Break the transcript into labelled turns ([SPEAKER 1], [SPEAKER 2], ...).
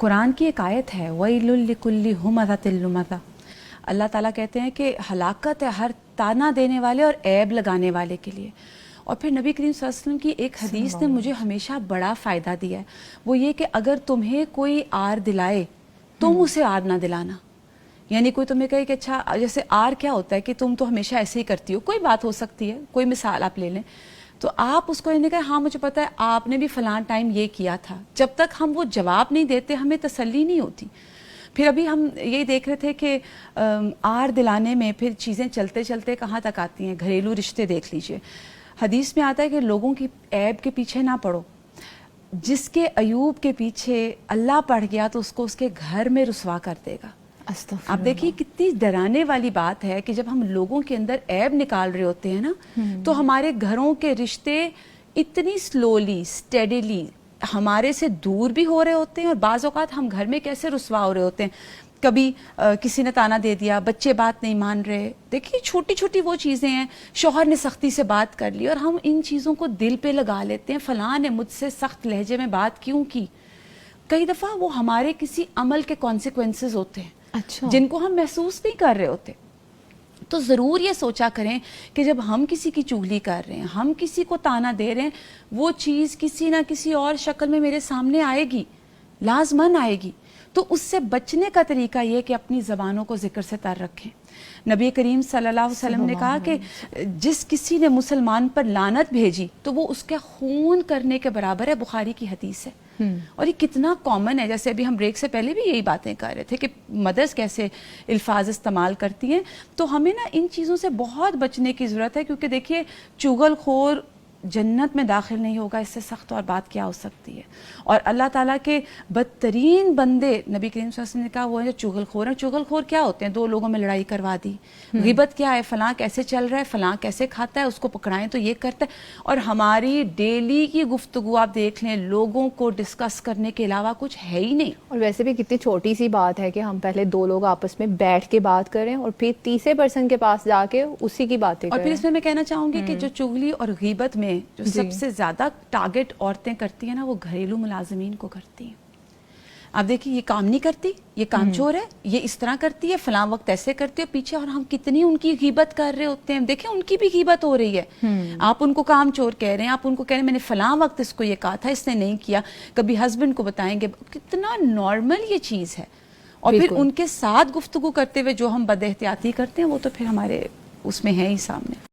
[SPEAKER 1] قرآن کی ایک آیت ہے وَيْلٌ لِكُلِّ ہُمَزَةٍ لُمَزَةٍ، اللہ تعالیٰ کہتے ہیں کہ ہلاکت ہے ہر تانا دینے والے اور عیب لگانے والے کے لیے۔ اور پھر نبی کریم صلی اللہ علیہ وسلم کی ایک حدیث نے مجھے ہمیشہ بڑا فائدہ دیا ہے، وہ یہ کہ اگر تمہیں کوئی آر دلائے تم اسے آر نہ دلانا۔ یعنی کوئی تمہیں کہے کہ اچھا، جیسے آر کیا ہوتا ہے کہ تم تو ہمیشہ ایسے ہی کرتی ہو، کوئی بات ہو سکتی ہے، کوئی مثال آپ لے لیں، تو آپ اس کو کہا ہاں مجھے پتا ہے آپ نے بھی فلاں ٹائم یہ کیا تھا، جب تک ہم وہ جواب نہیں دیتے ہمیں تسلی نہیں ہوتی۔ پھر ابھی ہم یہ دیکھ رہے تھے کہ آر دلانے میں پھر چیزیں چلتے چلتے کہاں تک آتی ہیں، گھریلو رشتے دیکھ لیجئے۔ حدیث میں آتا ہے کہ لوگوں کی عیب کے پیچھے نہ پڑو، جس کے عیوب کے پیچھے اللہ پڑ گیا تو اس کو اس کے گھر میں رسوا کر دے گا۔ آپ دیکھیے کتنی ڈرانے والی بات ہے کہ جب ہم لوگوں کے اندر عیب نکال رہے ہوتے ہیں نا، تو ہمارے گھروں کے رشتے اتنی سلولی اسٹیڈیلی ہمارے سے دور بھی ہو رہے ہوتے ہیں، اور بعض اوقات ہم گھر میں کیسے رسوا ہو رہے ہوتے ہیں۔ کبھی کسی نے تانا دے دیا، بچے بات نہیں مان رہے، دیکھیے چھوٹی چھوٹی وہ چیزیں ہیں، شوہر نے سختی سے بات کر لی اور ہم ان چیزوں کو دل پہ لگا لیتے ہیں، فلاں نے مجھ سے سخت لہجے میں بات کیوں کی۔ کئی دفعہ وہ ہمارے کسی عمل کے کانسیکوینسز ہوتے ہیں جن کو ہم محسوس نہیں کر رہے ہوتے۔ تو ضرور یہ سوچا کریں کہ جب ہم کسی کی چغلی کر رہے ہیں، ہم کسی کو تانا دے رہے ہیں، وہ چیز کسی نہ کسی اور شکل میں میرے سامنے آئے گی، لازماً آئے گی۔ تو اس سے بچنے کا طریقہ یہ کہ اپنی زبانوں کو ذکر سے تر رکھیں۔ نبی کریم صلی اللہ علیہ وسلم نے کہا کہ جس کسی نے مسلمان پر لعنت بھیجی تو وہ اس کے خون کرنے کے برابر ہے، بخاری کی حدیث ہے۔ اور یہ کتنا کامن ہے، جیسے ابھی ہم بریک سے پہلے بھی یہی باتیں کر رہے تھے کہ مدرس کیسے الفاظ استعمال کرتی ہیں۔ تو ہمیں نا ان چیزوں سے بہت بچنے کی ضرورت ہے، کیونکہ دیکھیے چغل خور جنت میں داخل نہیں ہوگا، اس سے سخت اور بات کیا ہو سکتی ہے۔ اور اللہ تعالیٰ کے بدترین بندے نبی کریم صلی اللہ علیہ وسلم نے کہا وہ ہے جو چغل خور ہیں۔ چغل خور کیا ہوتے ہیں؟ دو لوگوں میں لڑائی کروا دی۔ غیبت کیا ہے؟ فلاں کیسے چل رہا ہے، فلاں کیسے کھاتا ہے، اس کو پکڑائیں تو یہ کرتا ہے۔ اور ہماری ڈیلی کی گفتگو آپ دیکھ لیں، لوگوں کو ڈسکس کرنے کے علاوہ کچھ ہے ہی نہیں۔
[SPEAKER 2] اور ویسے بھی کتنی چھوٹی سی بات ہے کہ ہم پہلے دو لوگ آپس میں بیٹھ کے بات کریں اور پھر تیسرے پرسن کے پاس جا کے اسی کی باتیں کریں۔
[SPEAKER 1] اور پھر اس میں کہنا چاہوں گی کہ جو چغلی اور غیبت میں جو سب سے زیادہ ٹارگٹ عورتیں کرتی ہیں نا، وہ گھریلو ملازمین کو کرتی ہیں۔ آپ دیکھیے یہ کام نہیں کرتی، یہ کام چور ہے، یہ اس طرح کرتی ہے، فلاں وقت ایسے کرتی ہے پیچھے، اور ہم کتنی ان کی غیبت کر رہے ہوتے ہیں۔ دیکھیں ان کی بھی غیبت ہو رہی ہے، آپ ان کو کام چور کہہ رہے ہیں، آپ ان کو کہہ رہے ہیں میں نے فلاں وقت اس کو یہ کہا تھا، اس نے نہیں کیا۔ کبھی ہسبینڈ کو بتائیں گے، کتنا نارمل یہ چیز ہے۔ اور پھر ان کے ساتھ گفتگو کرتے ہوئے جو ہم بد احتیاطی کرتے ہیں وہ تو پھر ہمارے اس میں ہے ہی سامنے۔